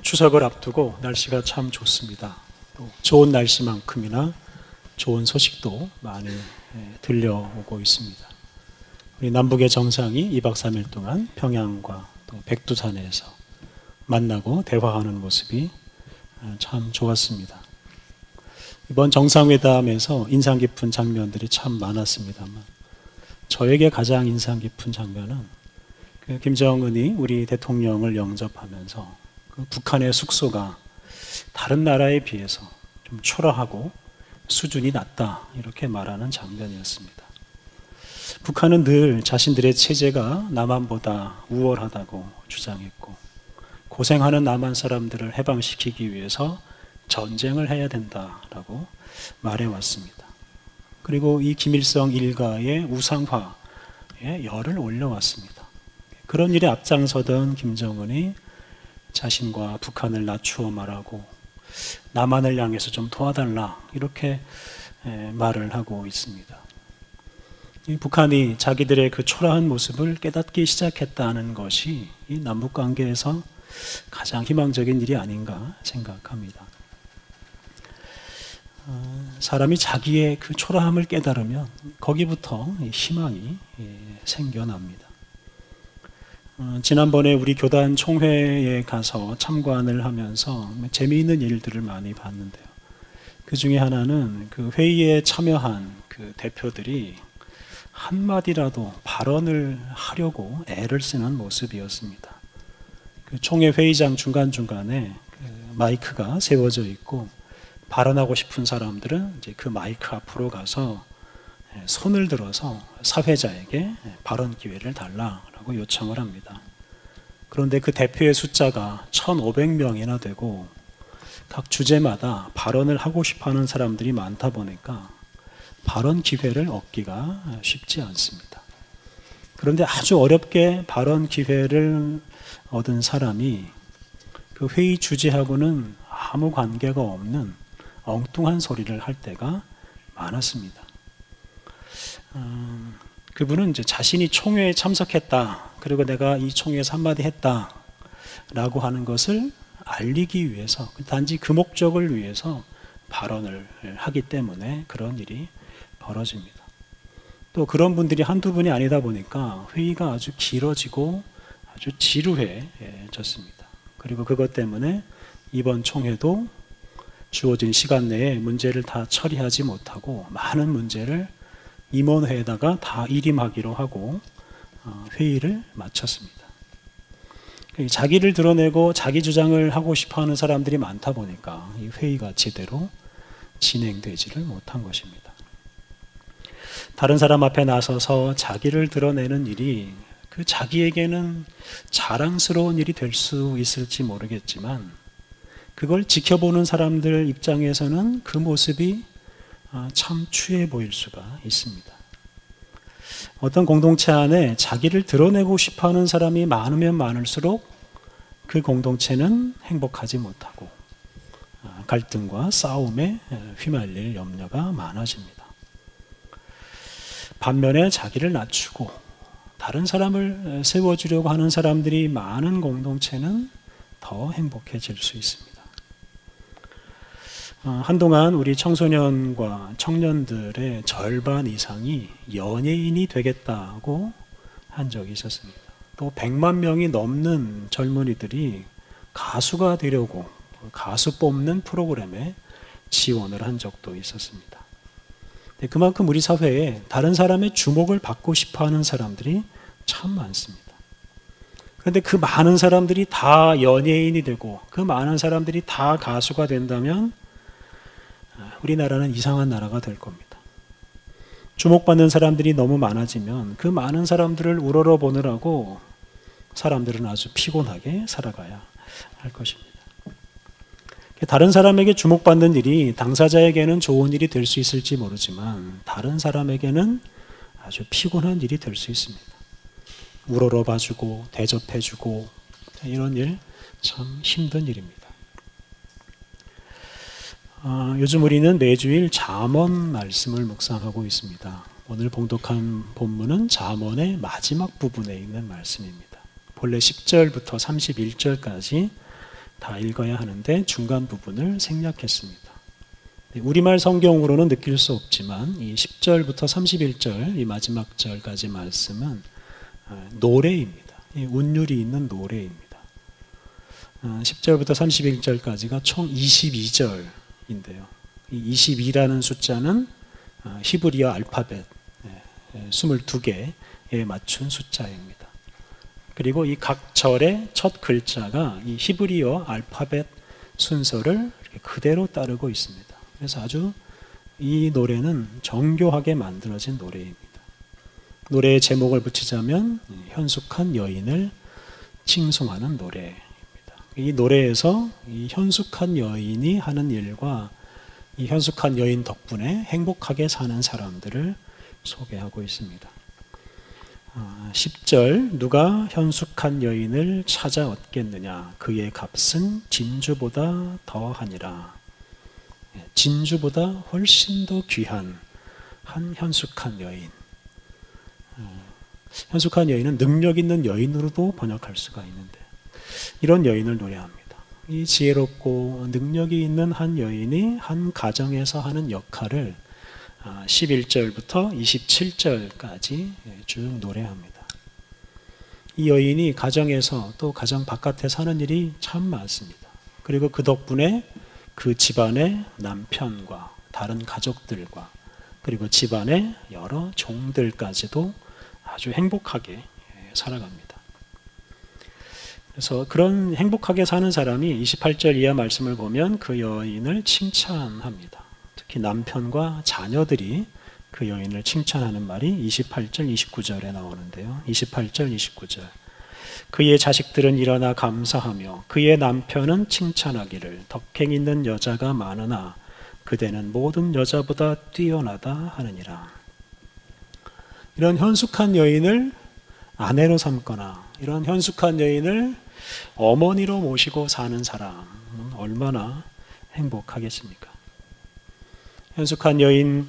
추석을 앞두고 날씨가 참 좋습니다. 또 좋은 날씨만큼이나 좋은 소식도 많이 들려오고 있습니다. 우리 남북의 정상이 2박 3일 동안 평양과 또 백두산에서 만나고 대화하는 모습이 참 좋았습니다. 이번 정상회담에서 인상 깊은 장면들이 참 많았습니다만 저에게 가장 인상 깊은 장면은 김정은이 우리 대통령을 영접하면서 북한의 숙소가 다른 나라에 비해서 좀 초라하고 수준이 낮다 이렇게 말하는 장면이었습니다. 북한은 늘 자신들의 체제가 남한보다 우월하다고 주장했고 고생하는 남한 사람들을 해방시키기 위해서 전쟁을 해야 된다라고 말해왔습니다. 그리고 이 김일성 일가의 우상화에 열을 올려왔습니다. 그런 일에 앞장서던 김정은이 자신과 북한을 낮추어 말하고 남한을 향해서 좀 도와달라 이렇게 말을 하고 있습니다. 북한이 자기들의 그 초라한 모습을 깨닫기 시작했다는 것이 이 남북관계에서 가장 희망적인 일이 아닌가 생각합니다. 사람이 자기의 그 초라함을 깨달으면 거기부터 희망이 생겨납니다. 지난번에 우리 교단 총회에 가서 참관을 하면서 재미있는 일들을 많이 봤는데요. 그 중에 하나는 그 회의에 참여한 그 대표들이 한마디라도 발언을 하려고 애를 쓰는 모습이었습니다. 그 총회 회의장 중간중간에 그 마이크가 세워져 있고 발언하고 싶은 사람들은 이제 그 마이크 앞으로 가서 손을 들어서 사회자에게 발언 기회를 달라라고 요청을 합니다. 그런데 그 대표의 숫자가 1,500명이나 되고 각 주제마다 발언을 하고 싶어하는 사람들이 많다 보니까 발언 기회를 얻기가 쉽지 않습니다. 그런데 아주 어렵게 발언 기회를 얻은 사람이 그 회의 주제하고는 아무 관계가 없는 엉뚱한 소리를 할 때가 많았습니다. 그분은 이제 자신이 총회에 참석했다, 그리고 내가 이 총회에서 한마디 했다 라고 하는 것을 알리기 위해서, 단지 그 목적을 위해서 발언을 하기 때문에 그런 일이 벌어집니다. 또 그런 분들이 한두 분이 아니다 보니까 회의가 아주 길어지고 아주 지루해졌습니다. 그리고 그것 때문에 이번 총회도 주어진 시간 내에 문제를 다 처리하지 못하고 많은 문제를 임원회에다가 다 일임하기로 하고 회의를 마쳤습니다. 자기를 드러내고 자기 주장을 하고 싶어하는 사람들이 많다 보니까 이 회의가 제대로 진행되지를 못한 것입니다. 다른 사람 앞에 나서서 자기를 드러내는 일이 그 자기에게는 자랑스러운 일이 될 수 있을지 모르겠지만 그걸 지켜보는 사람들 입장에서는 그 모습이 참 추해 보일 수가 있습니다. 어떤 공동체 안에 자기를 드러내고 싶어하는 사람이 많으면 많을수록 그 공동체는 행복하지 못하고 갈등과 싸움에 휘말릴 염려가 많아집니다. 반면에 자기를 낮추고 다른 사람을 세워주려고 하는 사람들이 많은 공동체는 더 행복해질 수 있습니다. 한동안 우리 청소년과 청년들의 절반 이상이 연예인이 되겠다고 한 적이 있었습니다. 또 100만 명이 넘는 젊은이들이 가수가 되려고 가수 뽑는 프로그램에 지원을 한 적도 있었습니다. 그만큼 우리 사회에 다른 사람의 주목을 받고 싶어하는 사람들이 참 많습니다. 그런데 그 많은 사람들이 다 연예인이 되고 그 많은 사람들이 다 가수가 된다면 우리나라는 이상한 나라가 될 겁니다. 주목받는 사람들이 너무 많아지면 그 많은 사람들을 우러러보느라고 사람들은 아주 피곤하게 살아가야 할 것입니다. 다른 사람에게 주목받는 일이 당사자에게는 좋은 일이 될 수 있을지 모르지만 다른 사람에게는 아주 피곤한 일이 될 수 있습니다. 우러러봐주고 대접해주고 이런 일 참 힘든 일입니다. 요즘 우리는 매주일 잠언 말씀을 묵상하고 있습니다. 오늘 봉독한 본문은 잠언의 마지막 부분에 있는 말씀입니다. 본래 10절부터 31절까지 다 읽어야 하는데 중간 부분을 생략했습니다. 우리말 성경으로는 느낄 수 없지만 이 10절부터 31절 이 마지막 절까지 말씀은 노래입니다. 운율이 있는 노래입니다. 10절부터 31절까지가 총 22절인데요. 이 22라는 숫자는 히브리어 알파벳 22개에 맞춘 숫자입니다. 그리고 이 각 절의 첫 글자가 이 히브리어 알파벳 순서를 이렇게 그대로 따르고 있습니다. 그래서 아주 이 노래는 정교하게 만들어진 노래입니다. 노래의 제목을 붙이자면 현숙한 여인을 칭송하는 노래입니다. 이 노래에서 이 현숙한 여인이 하는 일과 이 현숙한 여인 덕분에 행복하게 사는 사람들을 소개하고 있습니다. 10절 누가 현숙한 여인을 찾아 얻겠느냐 그의 값은 진주보다 더하니라. 진주보다 훨씬 더 귀한 한 현숙한 여인. 현숙한 여인은 능력 있는 여인으로도 번역할 수가 있는데 이런 여인을 노래합니다. 이 지혜롭고 능력이 있는 한 여인이 한 가정에서 하는 역할을 11절부터 27절까지 쭉 노래합니다. 이 여인이 가정에서 또 가정 바깥에 사는 일이 참 많습니다. 그리고 그 덕분에 그 집안의 남편과 다른 가족들과 그리고 집안의 여러 종들까지도 아주 행복하게 살아갑니다. 그래서 그런 행복하게 사는 사람이 28절 이하 말씀을 보면 그 여인을 칭찬합니다. 특히 남편과 자녀들이 그 여인을 칭찬하는 말이 28절, 29절에 나오는데요. 28절, 29절. 그의 자식들은 일어나 감사하며 그의 남편은 칭찬하기를 덕행 있는 여자가 많으나 그대는 모든 여자보다 뛰어나다 하느니라. 이런 현숙한 여인을 아내로 삼거나 이런 현숙한 여인을 어머니로 모시고 사는 사람은 얼마나 행복하겠습니까? 현숙한 여인,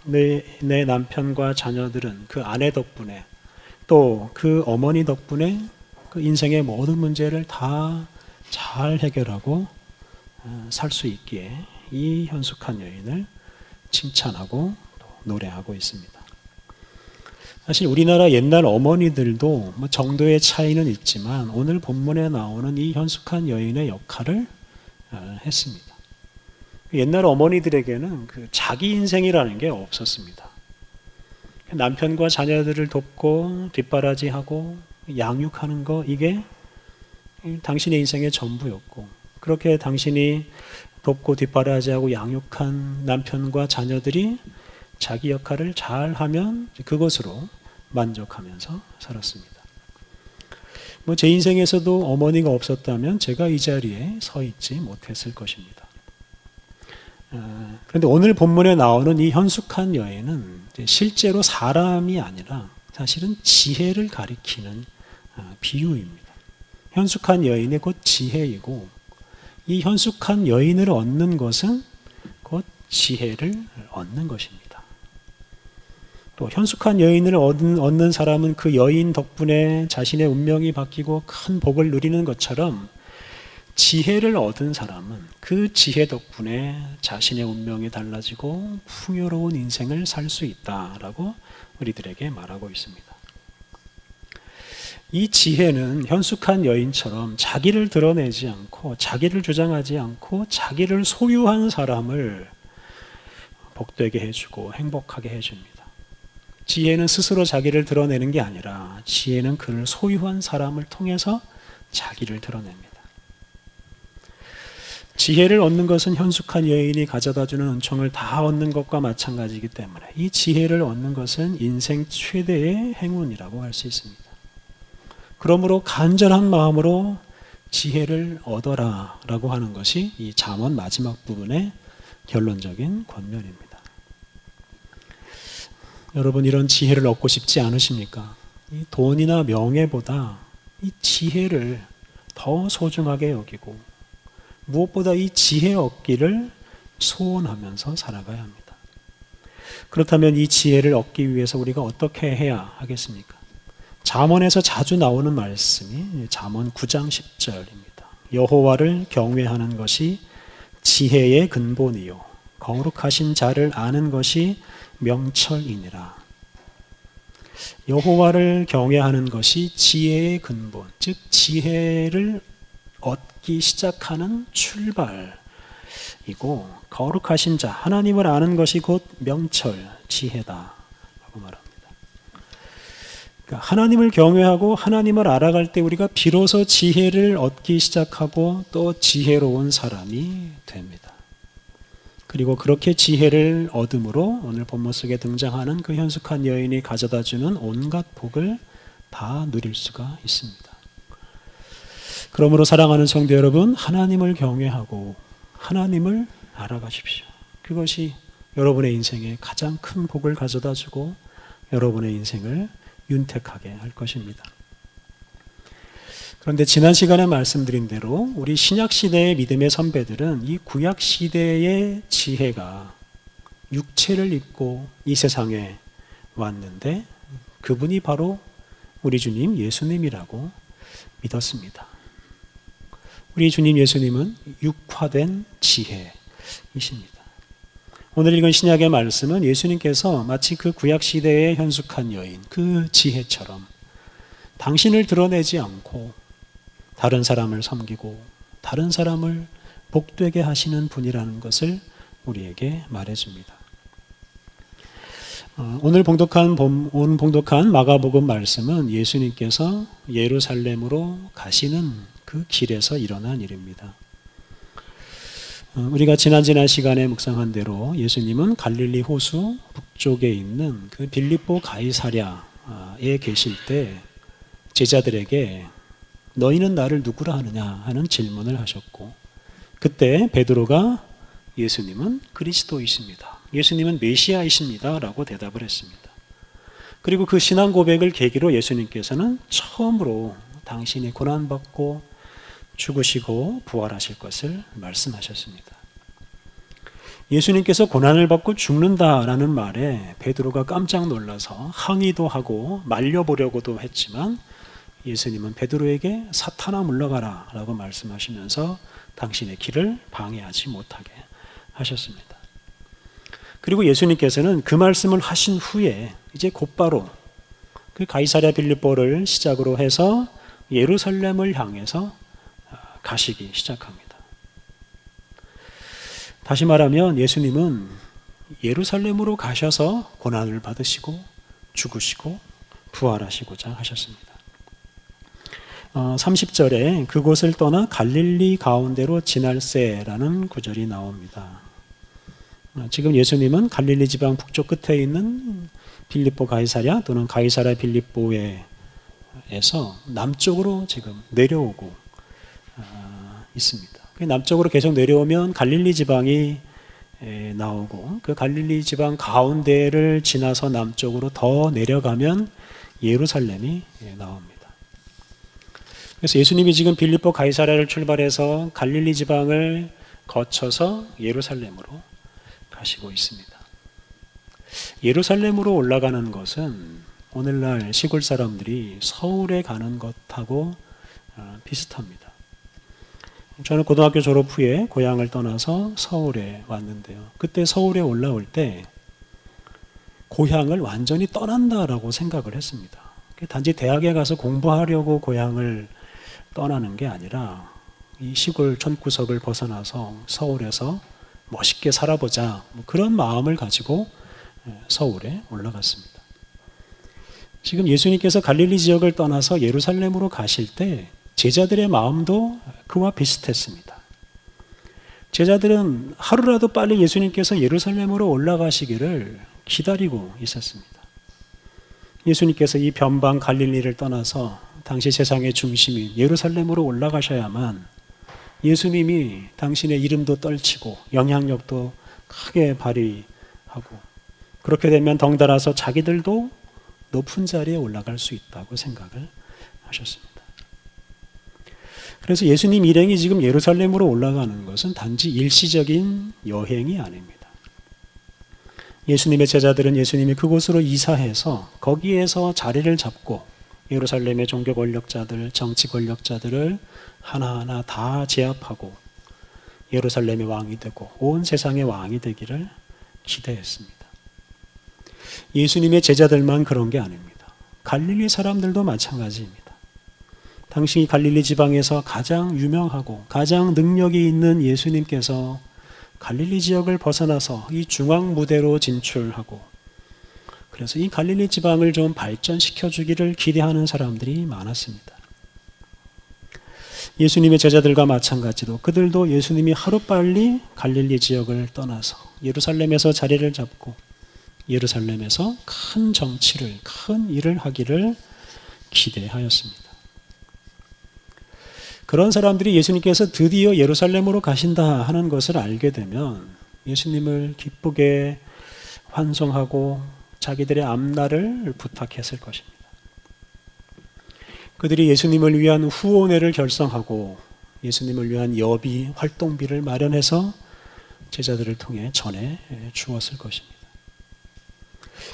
내 남편과 자녀들은 그 아내 덕분에 또 그 어머니 덕분에 그 인생의 모든 문제를 다 잘 해결하고 살 수 있기에 이 현숙한 여인을 칭찬하고 또 노래하고 있습니다. 사실 우리나라 옛날 어머니들도 뭐 정도의 차이는 있지만 오늘 본문에 나오는 이 현숙한 여인의 역할을 했습니다. 옛날 어머니들에게는 그 자기 인생이라는 게 없었습니다. 남편과 자녀들을 돕고 뒷바라지하고 양육하는 거 이게 당신의 인생의 전부였고 그렇게 당신이 돕고 뒷바라지하고 양육한 남편과 자녀들이 자기 역할을 잘하면 그것으로 만족하면서 살았습니다. 뭐 제 인생에서도 어머니가 없었다면 제가 이 자리에 서 있지 못했을 것입니다. 그런데 오늘 본문에 나오는 이 현숙한 여인은 실제로 사람이 아니라 사실은 지혜를 가리키는 비유입니다. 현숙한 여인이 곧 지혜이고 이 현숙한 여인을 얻는 것은 곧 지혜를 얻는 것입니다. 또 현숙한 여인을 얻는 사람은 그 여인 덕분에 자신의 운명이 바뀌고 큰 복을 누리는 것처럼 지혜를 얻은 사람은 그 지혜 덕분에 자신의 운명이 달라지고 풍요로운 인생을 살 수 있다라고 우리들에게 말하고 있습니다. 이 지혜는 현숙한 여인처럼 자기를 드러내지 않고 자기를 주장하지 않고 자기를 소유한 사람을 복되게 해주고 행복하게 해줍니다. 지혜는 스스로 자기를 드러내는 게 아니라 지혜는 그를 소유한 사람을 통해서 자기를 드러냅니다. 지혜를 얻는 것은 현숙한 여인이 가져다주는 은총을 다 얻는 것과 마찬가지이기 때문에 이 지혜를 얻는 것은 인생 최대의 행운이라고 할 수 있습니다. 그러므로 간절한 마음으로 지혜를 얻어라 라고 하는 것이 이 잠언 마지막 부분의 결론적인 권면입니다. 여러분 이런 지혜를 얻고 싶지 않으십니까? 이 돈이나 명예보다 이 지혜를 더 소중하게 여기고 무엇보다 이 지혜 얻기를 소원하면서 살아가야 합니다. 그렇다면 이 지혜를 얻기 위해서 우리가 어떻게 해야 하겠습니까? 잠언에서 자주 나오는 말씀이 잠언 9장 10절입니다. 여호와를 경외하는 것이 지혜의 근본이요 거룩하신 자를 아는 것이 명철이니라. 여호와를 경외하는 것이 지혜의 근본, 즉 지혜를 얻기 시작하는 출발이고, 거룩하신 자, 하나님을 아는 것이 곧 명철, 지혜다라고 말합니다. 그러니까 하나님을 경외하고 하나님을 알아갈 때 우리가 비로소 지혜를 얻기 시작하고 또 지혜로운 사람이 됩니다. 그리고 그렇게 지혜를 얻음으로 오늘 본문 속에 등장하는 그 현숙한 여인이 가져다주는 온갖 복을 다 누릴 수가 있습니다. 그러므로 사랑하는 성도 여러분, 하나님을 경외하고 하나님을 알아가십시오. 그것이 여러분의 인생에 가장 큰 복을 가져다주고 여러분의 인생을 윤택하게 할 것입니다. 그런데 지난 시간에 말씀드린 대로 우리 신약시대의 믿음의 선배들은 이 구약시대의 지혜가 육체를 입고 이 세상에 왔는데 그분이 바로 우리 주님 예수님이라고 믿었습니다. 우리 주님 예수님은 육화된 지혜이십니다. 오늘 읽은 신약의 말씀은 예수님께서 마치 그 구약시대의 현숙한 여인, 그 지혜처럼 당신을 드러내지 않고 다른 사람을 섬기고 다른 사람을 복되게 하시는 분이라는 것을 우리에게 말해줍니다. 오늘 봉독한 마가복음 말씀은 예수님께서 예루살렘으로 가시는 그 길에서 일어난 일입니다. 우리가 지난 시간에 묵상한 대로 예수님은 갈릴리 호수 북쪽에 있는 그 빌립보 가이사랴에 계실 때 제자들에게 너희는 나를 누구라 하느냐 하는 질문을 하셨고, 그때 베드로가 예수님은 그리스도이십니다, 예수님은 메시아이십니다 라고 대답을 했습니다. 그리고 그 신앙 고백을 계기로 예수님께서는 처음으로 당신이 고난받고 죽으시고 부활하실 것을 말씀하셨습니다. 예수님께서 고난을 받고 죽는다라는 말에 베드로가 깜짝 놀라서 항의도 하고 말려보려고도 했지만 예수님은 베드로에게 사탄아 물러가라 라고 말씀하시면서 당신의 길을 방해하지 못하게 하셨습니다. 그리고 예수님께서는 그 말씀을 하신 후에 이제 곧바로 그 가이사랴 빌립보를 시작으로 해서 예루살렘을 향해서 가시기 시작합니다. 다시 말하면 예수님은 예루살렘으로 가셔서 고난을 받으시고 죽으시고 부활하시고자 하셨습니다. 30절에 그곳을 떠나 갈릴리 가운데로 지날새라는 구절이 나옵니다. 지금 예수님은 갈릴리 지방 북쪽 끝에 있는 빌립보 가이사랴 또는 가이사랴 빌립보에서 남쪽으로 지금 내려오고 있습니다. 남쪽으로 계속 내려오면 갈릴리 지방이 나오고 그 갈릴리 지방 가운데를 지나서 남쪽으로 더 내려가면 예루살렘이 나옵니다. 그래서 예수님이 지금 빌립보 가이사랴를 출발해서 갈릴리 지방을 거쳐서 예루살렘으로 가시고 있습니다. 예루살렘으로 올라가는 것은 오늘날 시골 사람들이 서울에 가는 것하고 비슷합니다. 저는 고등학교 졸업 후에 고향을 떠나서 서울에 왔는데요. 그때 서울에 올라올 때 고향을 완전히 떠난다라고 생각을 했습니다. 단지 대학에 가서 공부하려고 고향을 떠나는 게 아니라 이 시골 촌구석을 벗어나서 서울에서 멋있게 살아보자, 그런 마음을 가지고 서울에 올라갔습니다. 지금 예수님께서 갈릴리 지역을 떠나서 예루살렘으로 가실 때 제자들의 마음도 그와 비슷했습니다. 제자들은 하루라도 빨리 예수님께서 예루살렘으로 올라가시기를 기다리고 있었습니다. 예수님께서 이 변방 갈릴리를 떠나서 당시 세상의 중심인 예루살렘으로 올라가셔야만 예수님이 당신의 이름도 떨치고 영향력도 크게 발휘하고, 그렇게 되면 덩달아서 자기들도 높은 자리에 올라갈 수 있다고 생각을 하셨습니다. 그래서 예수님 일행이 지금 예루살렘으로 올라가는 것은 단지 일시적인 여행이 아닙니다. 예수님의 제자들은 예수님이 그곳으로 이사해서 거기에서 자리를 잡고 예루살렘의 종교 권력자들, 정치 권력자들을 하나하나 다 제압하고 예루살렘의 왕이 되고 온 세상의 왕이 되기를 기대했습니다. 예수님의 제자들만 그런 게 아닙니다. 갈릴리 사람들도 마찬가지입니다. 당시 갈릴리 지방에서 가장 유명하고 가장 능력이 있는 예수님께서 갈릴리 지역을 벗어나서 이 중앙 무대로 진출하고, 그래서 이 갈릴리 지방을 좀 발전시켜 주기를 기대하는 사람들이 많았습니다. 예수님의 제자들과 마찬가지로 그들도 예수님이 하루빨리 갈릴리 지역을 떠나서 예루살렘에서 자리를 잡고 예루살렘에서 큰 정치를, 큰 일을 하기를 기대하였습니다. 그런 사람들이 예수님께서 드디어 예루살렘으로 가신다 하는 것을 알게 되면 예수님을 기쁘게 환송하고 자기들의 앞날을 부탁했을 것입니다. 그들이 예수님을 위한 후원회를 결성하고 예수님을 위한 여비, 활동비를 마련해서 제자들을 통해 전해 주었을 것입니다.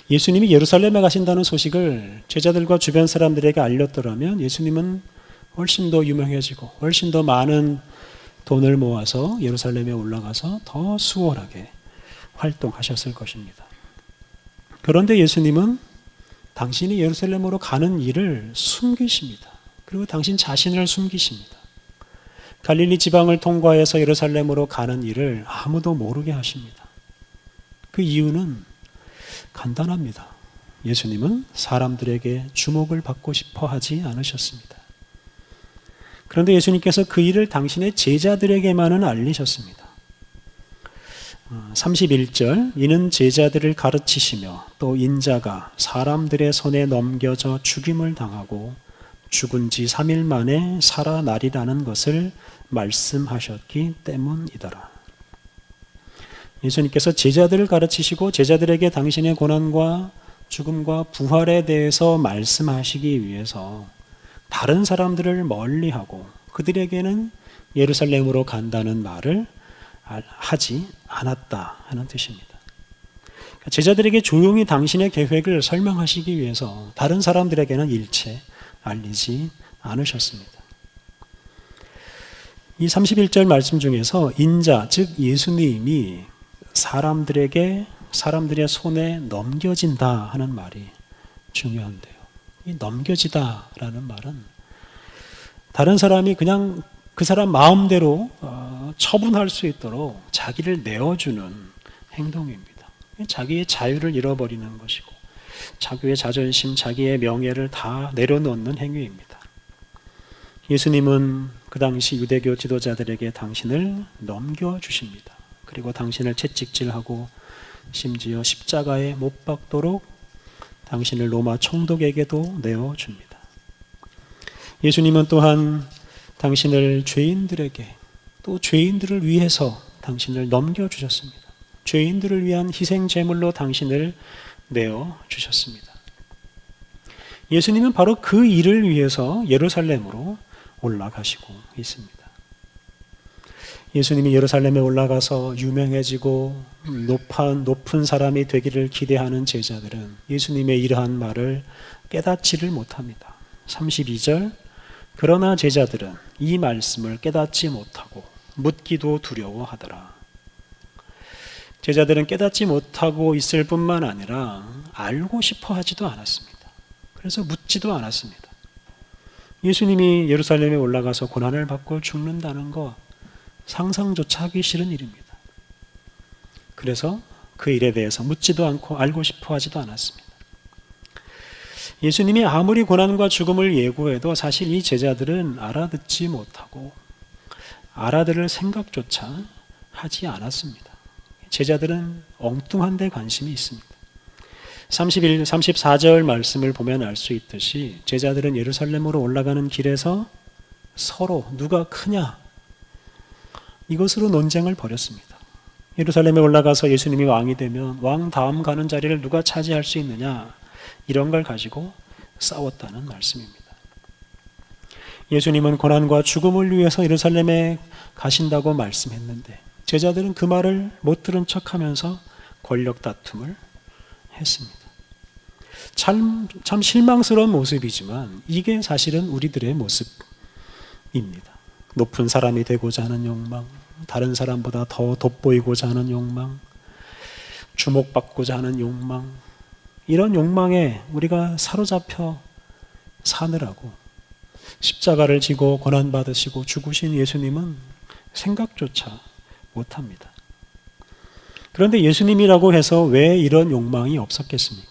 예수님이 예루살렘에 가신다는 소식을 제자들과 주변 사람들에게 알렸더라면 예수님은 훨씬 더 유명해지고 훨씬 더 많은 돈을 모아서 예루살렘에 올라가서 더 수월하게 활동하셨을 것입니다. 그런데 예수님은 당신이 예루살렘으로 가는 일을 숨기십니다. 그리고 당신 자신을 숨기십니다. 갈릴리 지방을 통과해서 예루살렘으로 가는 일을 아무도 모르게 하십니다. 그 이유는 간단합니다. 예수님은 사람들에게 주목을 받고 싶어 하지 않으셨습니다. 그런데 예수님께서 그 일을 당신의 제자들에게만은 알리셨습니다. 31절, 이는 제자들을 가르치시며 또 인자가 사람들의 손에 넘겨져 죽임을 당하고 죽은 지 3일 만에 살아나리라는 것을 말씀하셨기 때문이더라. 예수님께서 제자들을 가르치시고 제자들에게 당신의 고난과 죽음과 부활에 대해서 말씀하시기 위해서 다른 사람들을 멀리하고 그들에게는 예루살렘으로 간다는 말을 하지 않았다 하는 뜻입니다. 제자들에게 조용히 당신의 계획을 설명하시기 위해서 다른 사람들에게는 일체 알리지 않으셨습니다. 이 31절 말씀 중에서 인자, 즉 예수님이 사람들의 손에 넘겨진다 하는 말이 중요한데요. 이 넘겨지다라는 말은 다른 사람이 그냥 그 사람 마음대로 처분할 수 있도록 자기를 내어주는 행동입니다. 자기의 자유를 잃어버리는 것이고 자기의 자존심, 자기의 명예를 다 내려놓는 행위입니다. 예수님은 그 당시 유대교 지도자들에게 당신을 넘겨주십니다. 그리고 당신을 채찍질하고 심지어 십자가에 못 박도록 당신을 로마 총독에게도 내어줍니다. 예수님은 또한 당신을 죄인들에게 또 죄인들을 위해서 당신을 넘겨주셨습니다. 죄인들을 위한 희생 제물로 당신을 내어주셨습니다. 예수님은 바로 그 일을 위해서 예루살렘으로 올라가시고 있습니다. 예수님이 예루살렘에 올라가서 유명해지고 높은 사람이 되기를 기대하는 제자들은 예수님의 이러한 말을 깨닫지를 못합니다. 32절, 그러나 제자들은 이 말씀을 깨닫지 못하고 묻기도 두려워하더라. 제자들은 깨닫지 못하고 있을 뿐만 아니라 알고 싶어 하지도 않았습니다. 그래서 묻지도 않았습니다. 예수님이 예루살렘에 올라가서 고난을 받고 죽는다는 것 상상조차 하기 싫은 일입니다. 그래서 그 일에 대해서 묻지도 않고 알고 싶어 하지도 않았습니다. 예수님이 아무리 고난과 죽음을 예고해도 사실 이 제자들은 알아듣지 못하고 알아들을 생각조차 하지 않았습니다. 제자들은 엉뚱한 데 관심이 있습니다. 34절 말씀을 보면 알 수 있듯이 제자들은 예루살렘으로 올라가는 길에서 서로 누가 크냐 이것으로 논쟁을 벌였습니다. 예루살렘에 올라가서 예수님이 왕이 되면 왕 다음 가는 자리를 누가 차지할 수 있느냐 이런 걸 가지고 싸웠다는 말씀입니다. 예수님은 고난과 죽음을 위해서 예루살렘에 가신다고 말씀했는데 제자들은 그 말을 못 들은 척하면서 권력 다툼을 했습니다. 참 실망스러운 모습이지만 이게 사실은 우리들의 모습입니다. 높은 사람이 되고자 하는 욕망, 다른 사람보다 더 돋보이고자 하는 욕망, 주목받고자 하는 욕망, 이런 욕망에 우리가 사로잡혀 사느라고 십자가를 지고 고난받으시고 죽으신 예수님은 생각조차 못합니다. 그런데 예수님이라고 해서 왜 이런 욕망이 없었겠습니까?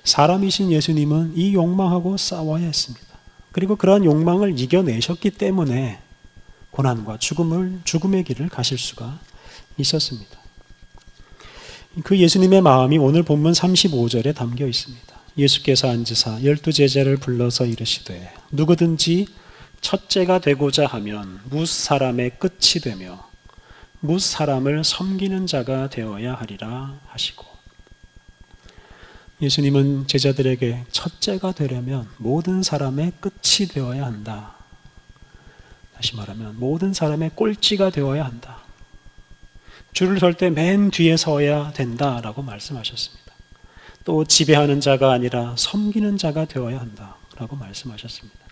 사람이신 예수님은 이 욕망하고 싸워야 했습니다. 그리고 그러한 욕망을 이겨내셨기 때문에 고난과 죽음의 길을 가실 수가 있었습니다. 그 예수님의 마음이 오늘 본문 35절에 담겨 있습니다. 예수께서 앉으사 12 제자를 불러서 이르시되 누구든지 첫째가 되고자 하면 뭇 사람의 끝이 되며 뭇 사람을 섬기는 자가 되어야 하리라 하시고, 예수님은 제자들에게 첫째가 되려면 모든 사람의 끝이 되어야 한다. 다시 말하면 모든 사람의 꼴찌가 되어야 한다. 줄을 설 때 맨 뒤에 서야 된다라고 말씀하셨습니다. 또 지배하는 자가 아니라 섬기는 자가 되어야 한다라고 말씀하셨습니다.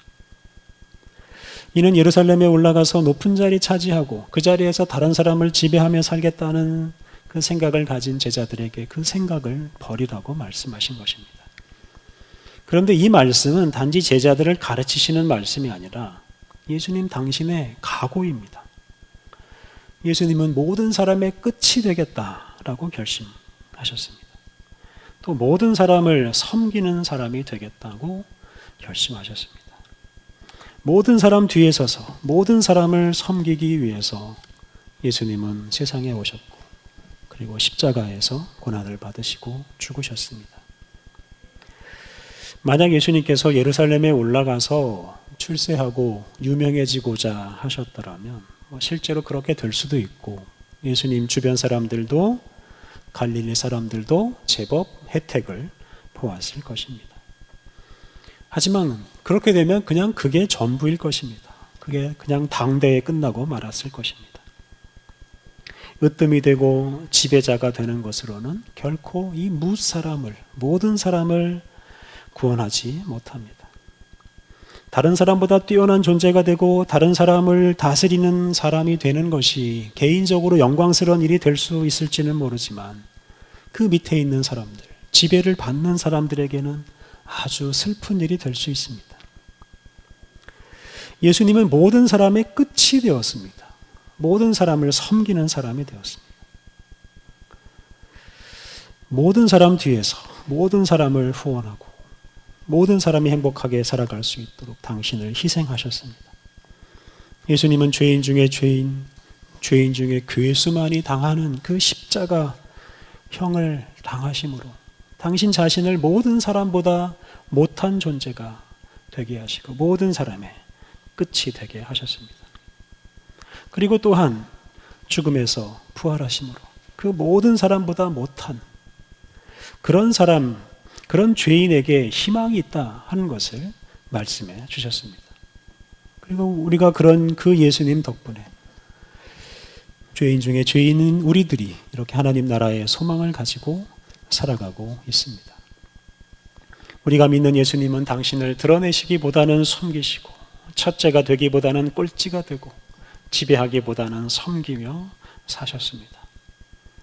이는 예루살렘에 올라가서 높은 자리 차지하고 그 자리에서 다른 사람을 지배하며 살겠다는 그 생각을 가진 제자들에게 그 생각을 버리라고 말씀하신 것입니다. 그런데 이 말씀은 단지 제자들을 가르치시는 말씀이 아니라 예수님 당신의 각오입니다. 예수님은 모든 사람의 끝이 되겠다라고 결심하셨습니다. 또 모든 사람을 섬기는 사람이 되겠다고 결심하셨습니다. 모든 사람 뒤에 서서 모든 사람을 섬기기 위해서 예수님은 세상에 오셨고 그리고 십자가에서 고난을 받으시고 죽으셨습니다. 만약 예수님께서 예루살렘에 올라가서 출세하고 유명해지고자 하셨더라면 실제로 그렇게 될 수도 있고 예수님 주변 사람들도 갈릴리 사람들도 제법 혜택을 보았을 것입니다. 하지만 그렇게 되면 그냥 그게 전부일 것입니다. 그게 그냥 당대에 끝나고 말았을 것입니다. 으뜸이 되고 지배자가 되는 것으로는 결코 이 모든 사람을 구원하지 못합니다. 다른 사람보다 뛰어난 존재가 되고 다른 사람을 다스리는 사람이 되는 것이 개인적으로 영광스러운 일이 될 수 있을지는 모르지만 그 밑에 있는 사람들, 지배를 받는 사람들에게는 아주 슬픈 일이 될 수 있습니다. 예수님은 모든 사람의 끝이 되었습니다. 모든 사람을 섬기는 사람이 되었습니다. 모든 사람 뒤에서 모든 사람을 후원하고 모든 사람이 행복하게 살아갈 수 있도록 당신을 희생하셨습니다. 예수님은 죄인 중에 죄인 중에 괴수만이 당하는 그 십자가 형을 당하심으로 당신 자신을 모든 사람보다 못한 존재가 되게 하시고 모든 사람의 끝이 되게 하셨습니다. 그리고 또한 죽음에서 부활하심으로 그 모든 사람보다 못한 그런 사람, 그런 죄인에게 희망이 있다 하는 것을 말씀해 주셨습니다. 그리고 우리가 그런 그 예수님 덕분에 죄인 중에 죄인인 우리들이 이렇게 하나님 나라의 소망을 가지고 살아가고 있습니다. 우리가 믿는 예수님은 당신을 드러내시기보다는 숨기시고 첫째가 되기보다는 꼴찌가 되고 지배하기보다는 섬기며 사셨습니다.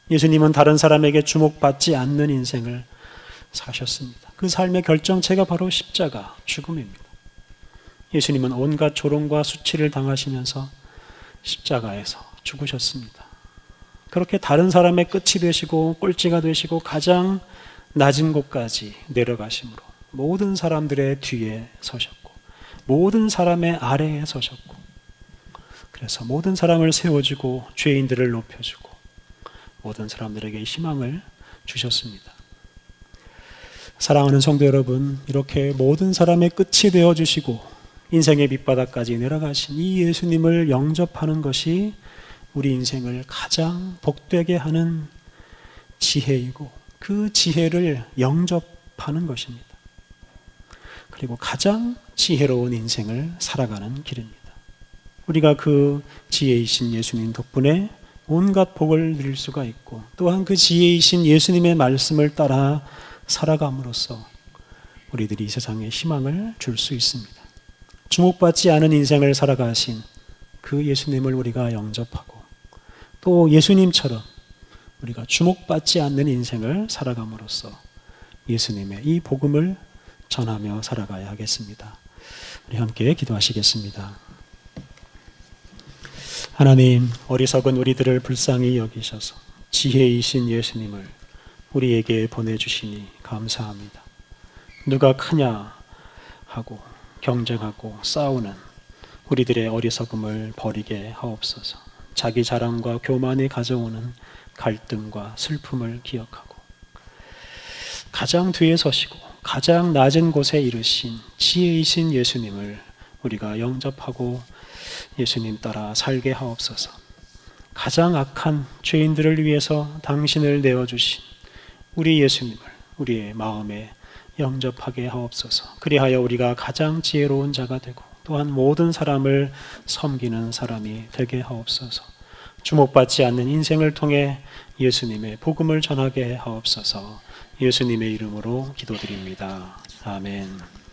예수님은 다른 사람에게 주목받지 않는 인생을 사셨습니다. 그 삶의 결정체가 바로 십자가, 죽음입니다. 예수님은 온갖 조롱과 수치를 당하시면서 십자가에서 죽으셨습니다. 그렇게 다른 사람의 끝이 되시고 꼴찌가 되시고 가장 낮은 곳까지 내려가심으로 모든 사람들의 뒤에 서셨고 모든 사람의 아래에 서셨고 그래서 모든 사람을 세워주고 죄인들을 높여주고 모든 사람들에게 희망을 주셨습니다. 사랑하는 성도 여러분, 이렇게 모든 사람의 끝이 되어주시고 인생의 밑바닥까지 내려가신 이 예수님을 영접하는 것이 우리 인생을 가장 복되게 하는 지혜이고 그 지혜를 영접하는 것입니다. 그리고 가장 지혜로운 인생을 살아가는 길입니다. 우리가 그 지혜이신 예수님 덕분에 온갖 복을 누릴 수가 있고 또한 그 지혜이신 예수님의 말씀을 따라 살아감으로써 우리들이 이 세상에 희망을 줄 수 있습니다. 주목받지 않은 인생을 살아가신 그 예수님을 우리가 영접하고 또 예수님처럼 우리가 주목받지 않는 인생을 살아감으로써 예수님의 이 복음을 전하며 살아가야 하겠습니다. 우리 함께 기도하시겠습니다. 하나님, 어리석은 우리들을 불쌍히 여기셔서 지혜이신 예수님을 우리에게 보내주시니 감사합니다. 누가 크냐 하고 경쟁하고 싸우는 우리들의 어리석음을 버리게 하옵소서. 자기 자랑과 교만이 가져오는 갈등과 슬픔을 기억하고 가장 뒤에 서시고 가장 낮은 곳에 이르신 지혜이신 예수님을 우리가 영접하고 예수님 따라 살게 하옵소서. 가장 악한 죄인들을 위해서 당신을 내어주신 우리 예수님을 우리의 마음에 영접하게 하옵소서. 그리하여 우리가 가장 지혜로운 자가 되고 또한 모든 사람을 섬기는 사람이 되게 하옵소서. 주목받지 않는 인생을 통해 예수님의 복음을 전하게 하옵소서. 예수님의 이름으로 기도드립니다. 아멘.